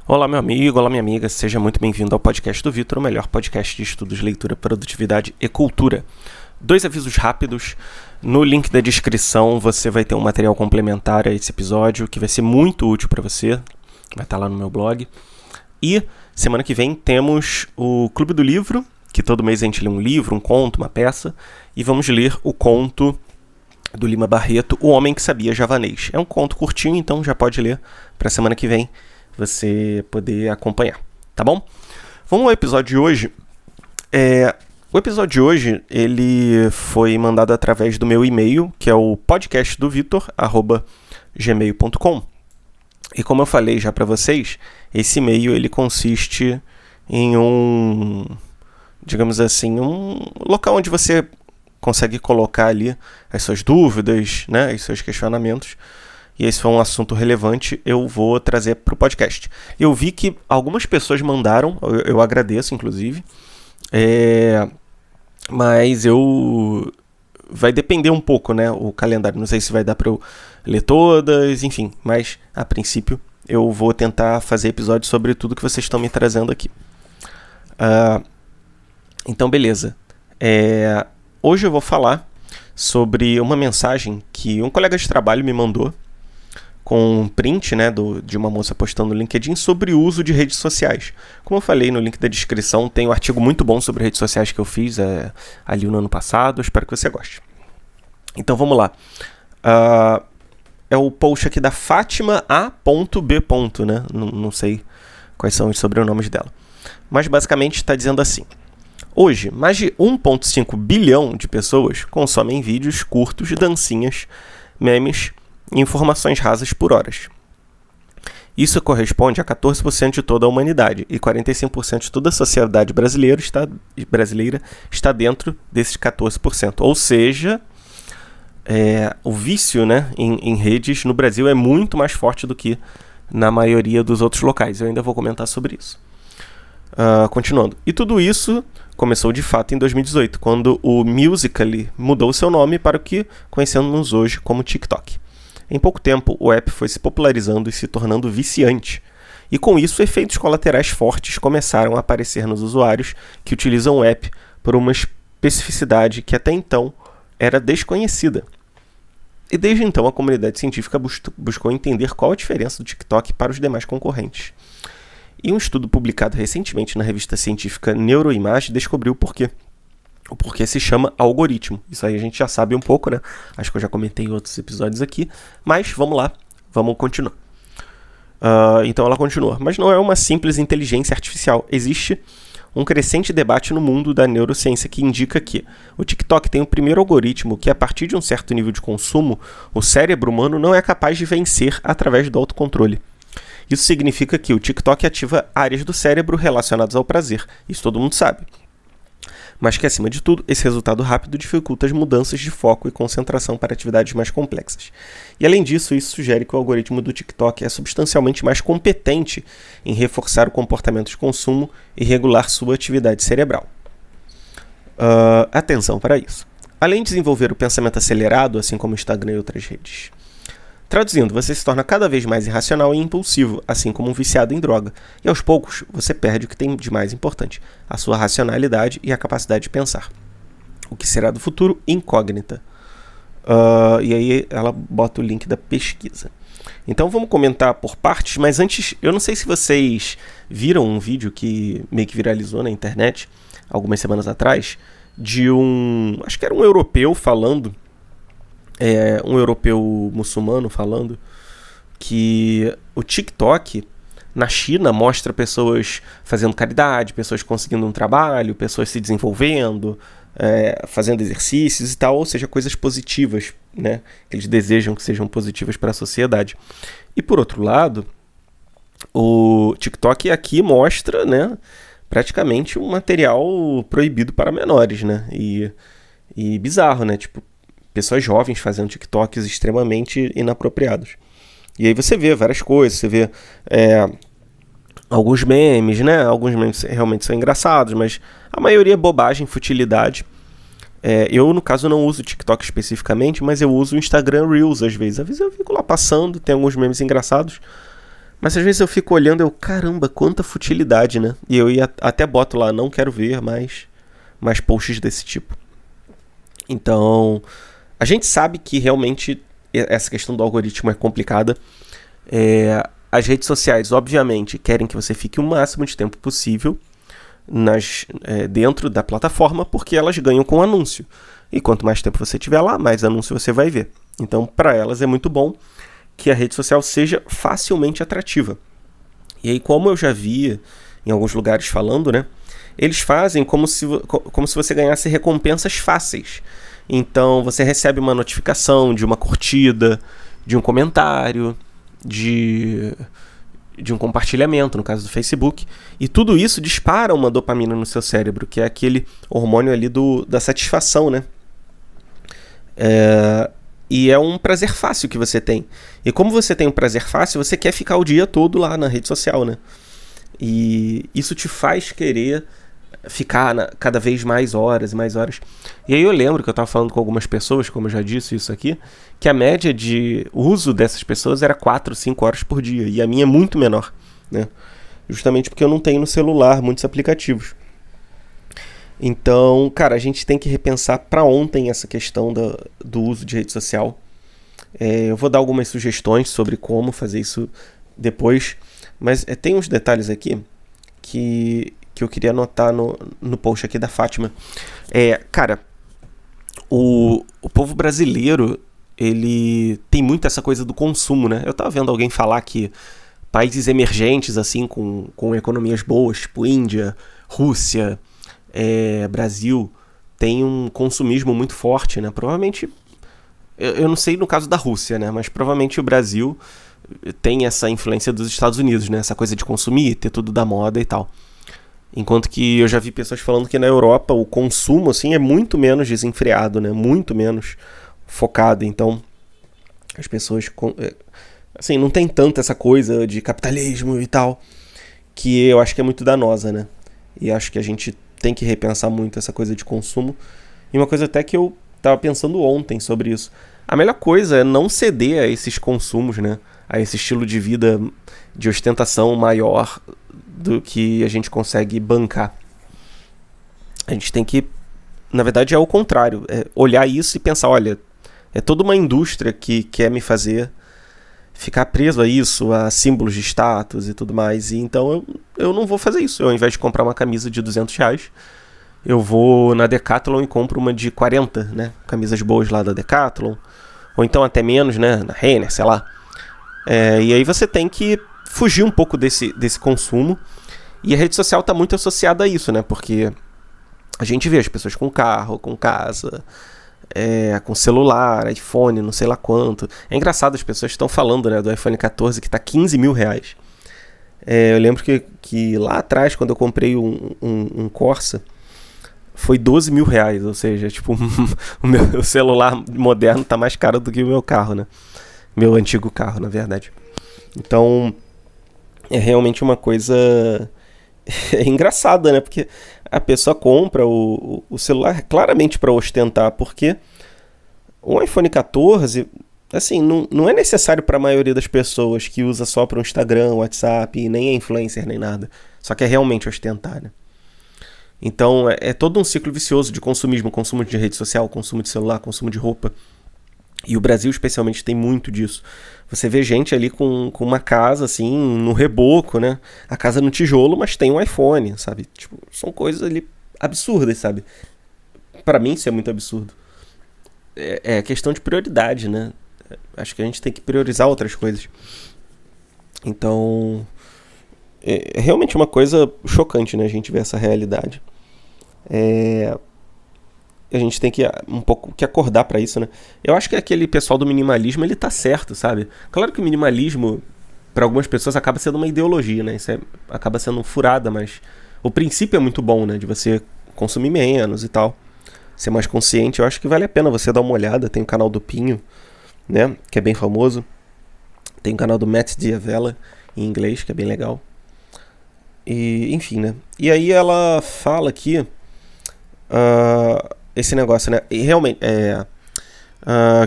Olá, meu amigo, olá, minha amiga, seja muito bem-vindo ao podcast do Vitor, o melhor podcast de estudos, leitura, produtividade e cultura. 2 avisos rápidos. No link da descrição você vai ter um material complementar a esse episódio que vai ser muito útil para você, vai estar lá no meu blog. E semana que vem temos o Clube do Livro, que todo mês a gente lê um livro, um conto, uma peça, e vamos ler o conto do Lima Barreto, O Homem que Sabia Javanês. É um conto curtinho, então já pode ler para semana que vem você poder acompanhar, tá bom? Vamos ao episódio de hoje. O episódio de hoje, ele foi mandado através do meu e-mail, que é o podcastdovitor@gmail.com. E como eu falei já para vocês, esse e-mail ele consiste em um local onde você consegue colocar ali as suas dúvidas, né, os seus questionamentos. E esse foi um assunto relevante, eu vou trazer para o podcast. Eu vi que algumas pessoas mandaram, eu agradeço inclusive, mas vai depender um pouco, né, o calendário. Não sei se vai dar para eu ler todas, enfim, mas a princípio eu vou tentar fazer episódios sobre tudo que vocês estão me trazendo aqui. Então, beleza. Hoje eu vou falar sobre uma mensagem que um colega de trabalho me mandou, com um print, né, de uma moça postando no LinkedIn sobre o uso de redes sociais. Como eu falei no link da descrição, tem um artigo muito bom sobre redes sociais que eu fiz ali no ano passado, espero que você goste. Então vamos lá. É o post aqui da Fátima A.B. né? Não sei quais são os sobrenomes dela. Mas basicamente está dizendo assim: hoje, mais de 1,5 bilhão de pessoas consomem vídeos curtos, dancinhas, memes e informações rasas por horas. Isso corresponde a 14% de toda a humanidade e 45% de toda a sociedade brasileira está dentro desses 14%. Ou seja, o vício, né, em redes no Brasil é muito mais forte do que na maioria dos outros locais. Eu ainda vou comentar sobre isso. Continuando. E tudo isso começou de fato em 2018, quando o Musical.ly mudou seu nome para o que conhecemos hoje como TikTok. Em pouco tempo, o app foi se popularizando e se tornando viciante. E com isso, efeitos colaterais fortes começaram a aparecer nos usuários que utilizam o app por uma especificidade que até então era desconhecida. E desde então, a comunidade científica buscou entender qual a diferença do TikTok para os demais concorrentes. E um estudo publicado recentemente na revista científica Neuroimage descobriu o porquê se chama algoritmo. Isso aí a gente já sabe um pouco, né? Acho que eu já comentei em outros episódios aqui, mas vamos lá, vamos continuar. Então ela continua. Mas não é uma simples inteligência artificial. Existe um crescente debate no mundo da neurociência que indica que o TikTok tem o primeiro algoritmo que, a partir de um certo nível de consumo, o cérebro humano não é capaz de vencer através do autocontrole. Isso significa que o TikTok ativa áreas do cérebro relacionadas ao prazer. Isso todo mundo sabe. Mas que, acima de tudo, esse resultado rápido dificulta as mudanças de foco e concentração para atividades mais complexas. E, além disso, isso sugere que o algoritmo do TikTok é substancialmente mais competente em reforçar o comportamento de consumo e regular sua atividade cerebral. Atenção para isso. Além de desenvolver o pensamento acelerado, assim como o Instagram e outras redes. Traduzindo, você se torna cada vez mais irracional e impulsivo, assim como um viciado em droga. E aos poucos, você perde o que tem de mais importante, a sua racionalidade e a capacidade de pensar. O que será do futuro? Incógnita. E aí ela bota o link da pesquisa. Então vamos comentar por partes, mas antes, eu não sei se vocês viram um vídeo que meio que viralizou na internet, algumas semanas atrás, de acho que era um europeu falando, um europeu muçulmano falando que o TikTok na China mostra pessoas fazendo caridade, pessoas conseguindo um trabalho, pessoas se desenvolvendo, fazendo exercícios e tal, ou seja, coisas positivas, né, que eles desejam que sejam positivas para a sociedade. E por outro lado, o TikTok aqui mostra, né, praticamente um material proibido para menores, né, e bizarro, né, tipo, pessoas jovens fazendo TikToks extremamente inapropriados. E aí você vê várias coisas, você vê alguns memes, né? Alguns memes realmente são engraçados, mas a maioria é bobagem, futilidade. Eu, no caso, não uso o TikTok especificamente, mas eu uso o Instagram Reels às vezes. Às vezes eu fico lá passando, tem alguns memes engraçados, Mas às vezes eu fico olhando e caramba, quanta futilidade, né? E eu até boto lá, não quero ver mais posts desse tipo. Então, a gente sabe que realmente essa questão do algoritmo é complicada. As redes sociais, obviamente, querem que você fique o máximo de tempo possível dentro da plataforma, porque elas ganham com anúncio. E quanto mais tempo você tiver lá, mais anúncio você vai ver. Então, para elas é muito bom que a rede social seja facilmente atrativa. E aí, como eu já vi em alguns lugares falando, né? Eles fazem como se você ganhasse recompensas fáceis. Então, você recebe uma notificação de uma curtida, de um comentário, de um compartilhamento, no caso do Facebook. E tudo isso dispara uma dopamina no seu cérebro, que é aquele hormônio ali da satisfação, né? E é um prazer fácil que você tem. E como você tem um prazer fácil, você quer ficar o dia todo lá na rede social, né? E isso te faz querer ficar cada vez mais horas e mais horas. E aí eu lembro que eu estava falando com algumas pessoas, como eu já disse isso aqui, que a média de uso dessas pessoas era 4, 5 horas por dia. E a minha é muito menor, né? Justamente porque eu não tenho no celular muitos aplicativos. Então, cara, a gente tem que repensar para ontem essa questão do uso de rede social. Eu vou dar algumas sugestões sobre como fazer isso depois, mas tem uns detalhes aqui que eu queria anotar no post aqui da Fátima. Cara, o povo brasileiro, ele tem muito essa coisa do consumo, né? Eu tava vendo alguém falar que países emergentes, assim, com economias boas, tipo Índia, Rússia, Brasil, tem um consumismo muito forte, né? Provavelmente, eu não sei no caso da Rússia, né? Mas provavelmente o Brasil tem essa influência dos Estados Unidos, né? Essa coisa de consumir, ter tudo da moda e tal. Enquanto que eu já vi pessoas falando que na Europa o consumo, assim, é muito menos desenfreado, né? Muito menos focado. Então, as pessoas, assim, não tem tanto essa coisa de capitalismo e tal, que eu acho que é muito danosa, né? E acho que a gente tem que repensar muito essa coisa de consumo. E uma coisa até que eu tava pensando ontem sobre isso. A melhor coisa é não ceder a esses consumos, né? A esse estilo de vida de ostentação maior do que a gente consegue bancar. A gente tem que, na verdade, é o contrário. Olhar isso e pensar, olha, é toda uma indústria que quer me fazer ficar preso a isso, a símbolos de status e tudo mais. E então eu não vou fazer isso. Eu, ao invés de comprar uma camisa de R$200, eu vou na Decathlon e compro uma de 40, né? Camisas boas lá da Decathlon. Ou então até menos, né? Na Renner, sei lá. E aí você tem que fugir um pouco desse consumo. E a rede social está muito associada a isso, né? Porque a gente vê as pessoas com carro, com casa, com celular, iPhone, não sei lá quanto. É engraçado, as pessoas estão falando, né, do iPhone 14 que está R$15 mil. Eu lembro que lá atrás, quando eu comprei um Corsa, foi R$12 mil. Ou seja, tipo, o meu celular moderno está mais caro do que o meu carro, né? Meu antigo carro, na verdade. Então, é realmente uma coisa engraçada, né? Porque a pessoa compra o celular claramente para ostentar, porque o iPhone 14, assim, não é necessário para a maioria das pessoas que usa só para o Instagram, WhatsApp, e nem é influencer nem nada. Só que é realmente ostentar, né? Então, é todo um ciclo vicioso de consumismo, consumo de rede social, consumo de celular, consumo de roupa. E o Brasil, especialmente, tem muito disso. Você vê gente ali com uma casa, assim, no reboco, né? A casa no tijolo, mas tem um iPhone, sabe? Tipo, são coisas ali absurdas, sabe? Pra mim, isso é muito absurdo. É questão de prioridade, né? Acho que a gente tem que priorizar outras coisas. Então, é realmente uma coisa chocante, né? A gente ver essa realidade. A gente tem que um pouco que acordar pra isso, né? Eu acho que aquele pessoal do minimalismo, ele tá certo, sabe? Claro que o minimalismo, pra algumas pessoas, acaba sendo uma ideologia, né? Isso acaba sendo furada, mas o princípio é muito bom, né? De você consumir menos e tal. Ser mais consciente. Eu acho que vale a pena você dar uma olhada. Tem o canal do Pinho, né? Que é bem famoso. Tem o canal do Matt Diavela, em inglês, que é bem legal. E, enfim, né? E aí ela fala aqui... esse negócio, né? E realmente,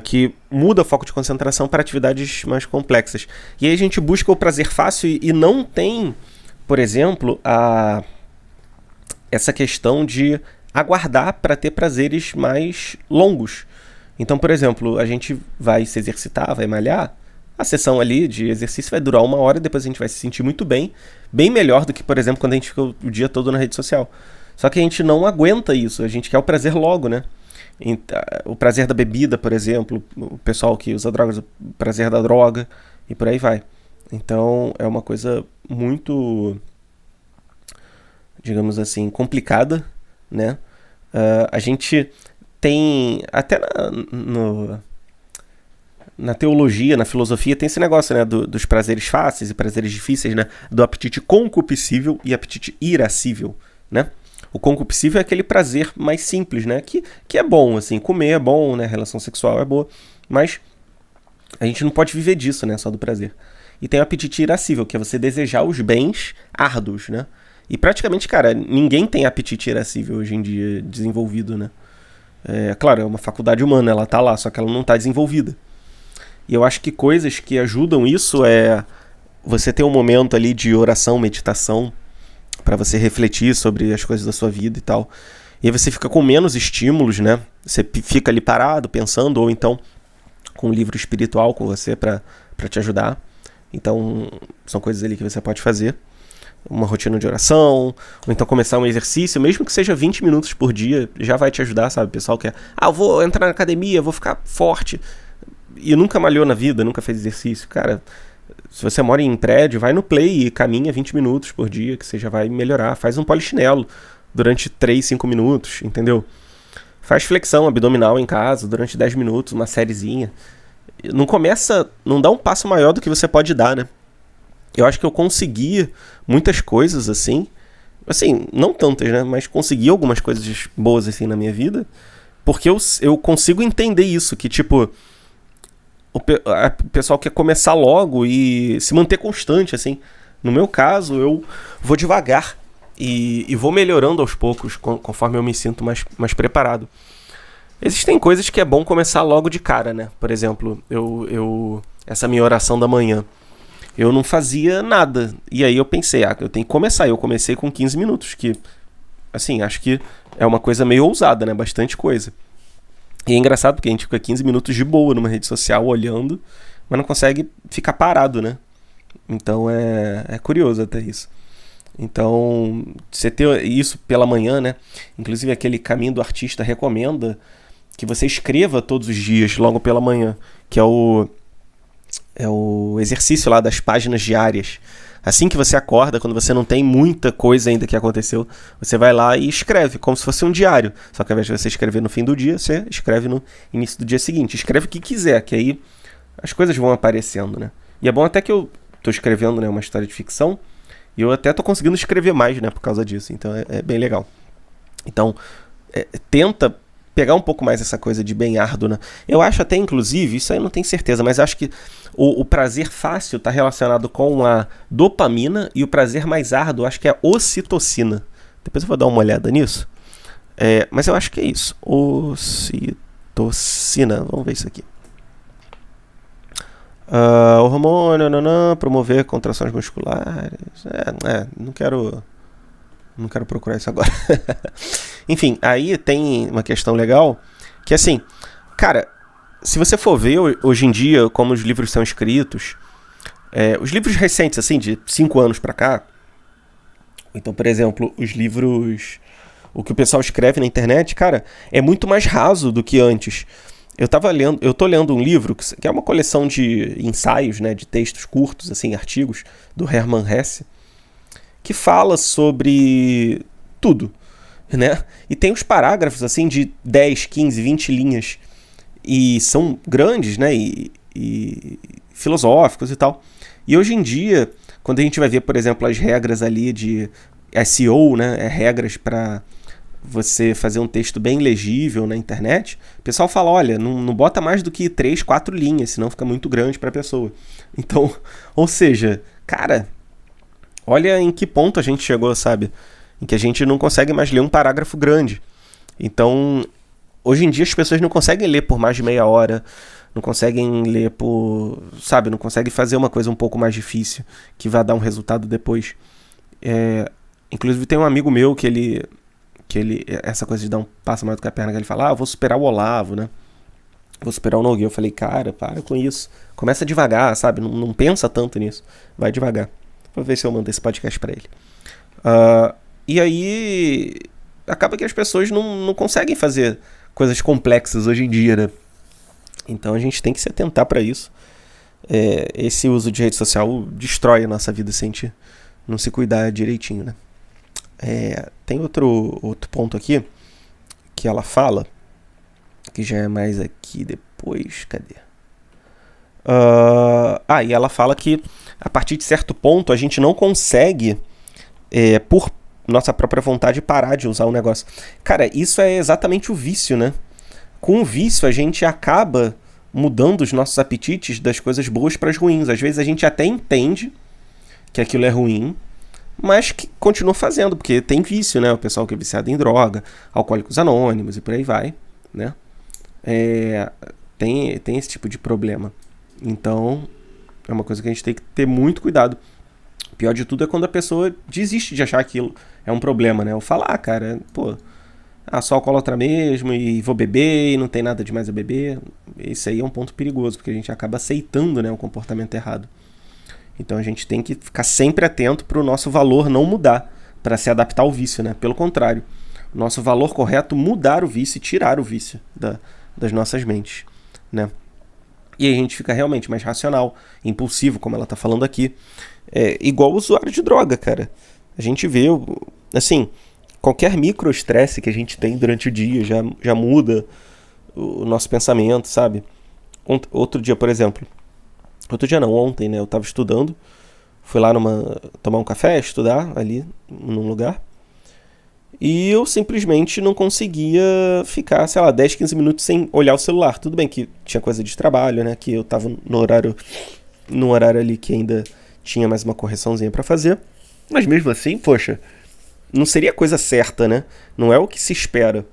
que muda o foco de concentração para atividades mais complexas. E aí a gente busca o prazer fácil e não tem, por exemplo, essa questão de aguardar para ter prazeres mais longos. Então, por exemplo, a gente vai se exercitar, vai malhar, a sessão ali de exercício vai durar 1 hora, depois a gente vai se sentir muito bem, bem melhor do que, por exemplo, quando a gente fica o dia todo na rede social. Só que a gente não aguenta isso, a gente quer o prazer logo, né? O prazer da bebida, por exemplo, o pessoal que usa drogas, o prazer da droga, e por aí vai. Então, é uma coisa muito, digamos assim, complicada, né? A gente tem, até na teologia, na filosofia, tem esse negócio, né, dos prazeres fáceis e prazeres difíceis, né? Do apetite concupiscível e apetite irascível, né? O concupiscível é aquele prazer mais simples, né? Que é bom, assim, comer é bom, né? Relação sexual é boa, mas a gente não pode viver disso, né? Só do prazer. E tem o apetite irascível, que é você desejar os bens árduos, né? E praticamente, cara, ninguém tem apetite irascível hoje em dia desenvolvido, né? Claro, é uma faculdade humana, ela tá lá, só que ela não tá desenvolvida. E eu acho que coisas que ajudam isso é você ter um momento ali de oração, meditação, para você refletir sobre as coisas da sua vida e tal. E aí você fica com menos estímulos, né? Você fica ali parado, pensando, ou então com um livro espiritual com você para te ajudar. Então, são coisas ali que você pode fazer. Uma rotina de oração, ou então começar um exercício, mesmo que seja 20 minutos por dia, já vai te ajudar, sabe? O pessoal quer, eu vou entrar na academia, vou ficar forte. E nunca malhou na vida, nunca fez exercício. Cara, se você mora em prédio, vai no Play e caminha 20 minutos por dia, que você já vai melhorar. Faz um polichinelo durante 3, 5 minutos, entendeu? Faz flexão abdominal em casa durante 10 minutos, uma sériezinha. Não dá um passo maior do que você pode dar, né? Eu acho que eu consegui muitas coisas, assim, não tantas, né? Mas consegui algumas coisas boas, assim, na minha vida, porque eu consigo entender isso, que, tipo, o pessoal quer começar logo e se manter constante, assim. No meu caso, eu vou devagar e vou melhorando aos poucos, conforme eu me sinto mais preparado. Existem coisas que é bom começar logo de cara, né? Por exemplo, essa minha oração da manhã, eu não fazia nada. E aí eu pensei, eu tenho que começar. Eu comecei com 15 minutos, que, assim, acho que é uma coisa meio ousada, né? Bastante coisa. E é engraçado porque a gente fica 15 minutos de boa numa rede social olhando, mas não consegue ficar parado, né? Então é curioso até isso. Então, você ter isso pela manhã, né? Inclusive aquele Caminho do Artista recomenda que você escreva todos os dias, logo pela manhã, que é o exercício lá das páginas diárias. Assim que você acorda, quando você não tem muita coisa ainda que aconteceu, você vai lá e escreve, como se fosse um diário. Só que ao invés de você escrever no fim do dia, você escreve no início do dia seguinte. Escreve o que quiser, que aí as coisas vão aparecendo, né? E é bom até que eu tô escrevendo, né, uma história de ficção, e eu até tô conseguindo escrever mais, né, por causa disso. Então é bem legal. Então, tenta pegar um pouco mais essa coisa de bem árduo, né? Eu acho até, inclusive, isso aí eu não tenho certeza, mas acho que o prazer fácil está relacionado com a dopamina, e o prazer mais árduo acho que é a ocitocina. Depois eu vou dar uma olhada nisso. Mas eu acho que é isso. Ocitocina. Vamos ver isso aqui. Hormônio, promover contrações musculares. Não quero procurar isso agora. Enfim, aí tem uma questão legal, que assim, cara, se você for ver hoje em dia como os livros são escritos, os livros recentes, assim, de 5 anos pra cá, então, por exemplo, os livros, o que o pessoal escreve na internet, cara, é muito mais raso do que antes. Eu tô lendo um livro que é uma coleção de ensaios, né, de textos curtos, assim, artigos, do Hermann Hesse, que fala sobre tudo, né? E tem os parágrafos, assim, de 10, 15, 20 linhas, e são grandes, né, e filosóficos e tal. E hoje em dia, quando a gente vai ver, por exemplo, as regras ali de SEO, né, regras para você fazer um texto bem legível na internet, o pessoal fala, olha, não bota mais do que 3, 4 linhas, senão fica muito grande para a pessoa. Então, ou seja, cara, olha em que ponto a gente chegou, sabe? Em que a gente não consegue mais ler um parágrafo grande. Então, Hoje em dia as pessoas não conseguem ler por mais de meia hora, não conseguem ler por, sabe, não conseguem fazer uma coisa um pouco mais difícil, que vai dar um resultado depois. Inclusive tem um amigo meu que ele, essa coisa de dar um passo maior do que a perna, que ele fala, eu vou superar o Olavo, né? Vou superar o Nogueira. Eu falei, cara, para com isso. Começa devagar, sabe? Não pensa tanto nisso. Vai devagar. Vou ver se eu mando esse podcast pra ele. E aí, acaba que as pessoas não conseguem fazer coisas complexas hoje em dia, né? Então a gente tem que se atentar pra isso. Esse uso de rede social destrói a nossa vida se a gente não se cuidar direitinho, né? Tem outro ponto aqui que ela fala, que já é mais aqui depois, cadê? E ela fala que a partir de certo ponto a gente não consegue, por nossa própria vontade, parar de usar o negócio. Cara, isso é exatamente o vício, né? Com o vício a gente acaba mudando os nossos apetites das coisas boas para as ruins. Às vezes a gente até entende que aquilo é ruim, mas que continua fazendo, porque tem vício, né? O pessoal que é viciado em droga, alcoólicos anônimos e por aí vai, né? Tem esse tipo de problema. Então, é uma coisa que a gente tem que ter muito cuidado. O pior de tudo é quando a pessoa desiste de achar aquilo é um problema, né? Ou falar, cara, só alcoólatra mesmo e vou beber e não tem nada demais a beber. Esse aí é um ponto perigoso, porque a gente acaba aceitando, né, o comportamento errado. Então a gente tem que ficar sempre atento para o nosso valor não mudar, para se adaptar ao vício, né? Pelo contrário, o nosso valor correto é mudar o vício e tirar o vício das nossas mentes, né? E aí a gente fica realmente mais racional, impulsivo, como ela está falando aqui. Igual o usuário de droga, cara. A gente vê, assim, qualquer microestresse que a gente tem durante o dia já muda o nosso pensamento, sabe? Outro dia, por exemplo, ontem, né, eu tava estudando, fui lá tomar um café, estudar ali num lugar, e eu simplesmente não conseguia ficar, 10, 15 minutos sem olhar o celular. Tudo bem que tinha coisa de trabalho, né, que eu tava num horário ali que ainda tinha mais uma correçãozinha pra fazer, mas mesmo assim, poxa, não seria a coisa certa, né? Não é o que se espera.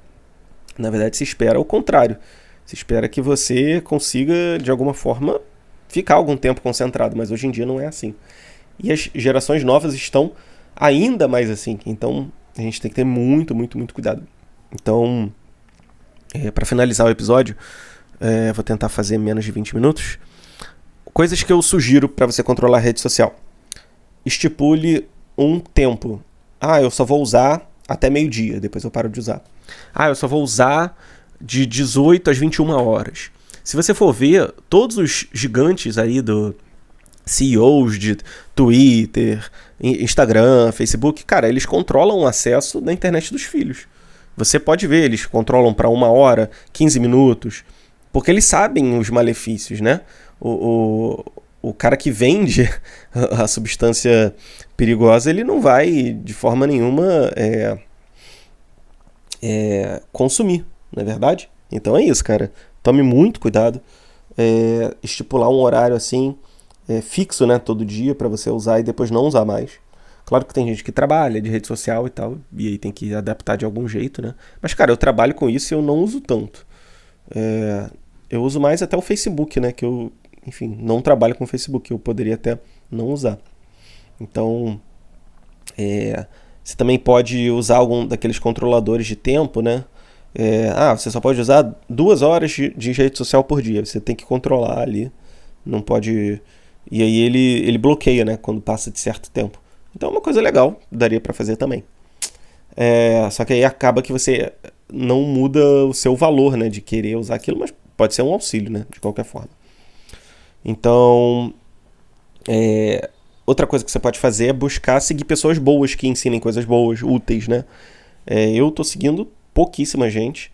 Na verdade, se espera o contrário. Se espera que você consiga, de alguma forma, ficar algum tempo concentrado, mas hoje em dia não é assim. E as gerações novas estão ainda mais assim, então a gente tem que ter muito, muito, muito cuidado. Então, para finalizar o episódio, vou tentar fazer menos de 20 minutos. Coisas que eu sugiro para você controlar a rede social. Estipule um tempo. Eu só vou usar até meio-dia, depois eu paro de usar. Eu só vou usar de 18 às 21 horas. Se você for ver, todos os gigantes aí CEOs de Twitter, Instagram, Facebook, cara, eles controlam o acesso da internet dos filhos. Você pode ver, eles controlam para 1 hora, 15 minutos, porque eles sabem os malefícios, né? O cara que vende a substância perigosa, ele não vai de forma nenhuma consumir, não é verdade? Então é isso, cara. Tome muito cuidado. Estipular um horário assim, fixo, né, todo dia para você usar e depois não usar mais. Claro que tem gente que trabalha de rede social e tal, e aí tem que adaptar de algum jeito, né? Mas, cara, eu trabalho com isso e eu não uso tanto. Eu uso mais até o Facebook, né? Que eu, enfim, não trabalho com o Facebook, eu poderia até não usar. Então, você também pode usar algum daqueles controladores de tempo, né? Você só pode usar 2 horas de rede social por dia. Você tem que controlar ali. Não pode... E aí ele bloqueia, né? Quando passa de certo tempo. Então é uma coisa legal. Daria pra fazer também. Só que aí acaba que você não muda o seu valor, né? De querer usar aquilo. Mas pode ser um auxílio, né? De qualquer forma. Então... outra coisa que você pode fazer é buscar seguir pessoas boas que ensinem coisas boas, úteis, né? Eu tô seguindo pouquíssima gente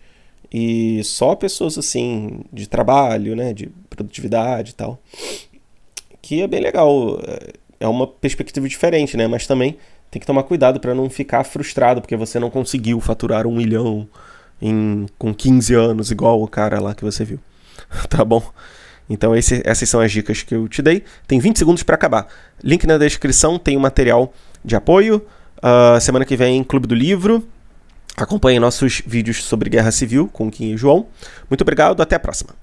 e só pessoas assim de trabalho, né, de produtividade e tal, que é bem legal. É uma perspectiva diferente, né? Mas também tem que tomar cuidado para não ficar frustrado porque você não conseguiu faturar 1 milhão com 15 anos, igual o cara lá que você viu. Tá bom? Então essas são as dicas que eu te dei. Tem 20 segundos para acabar. Link na descrição, tem o material de apoio. Semana que vem, Clube do Livro. Acompanhe nossos vídeos sobre guerra civil com o Kim e João. Muito obrigado, até a próxima.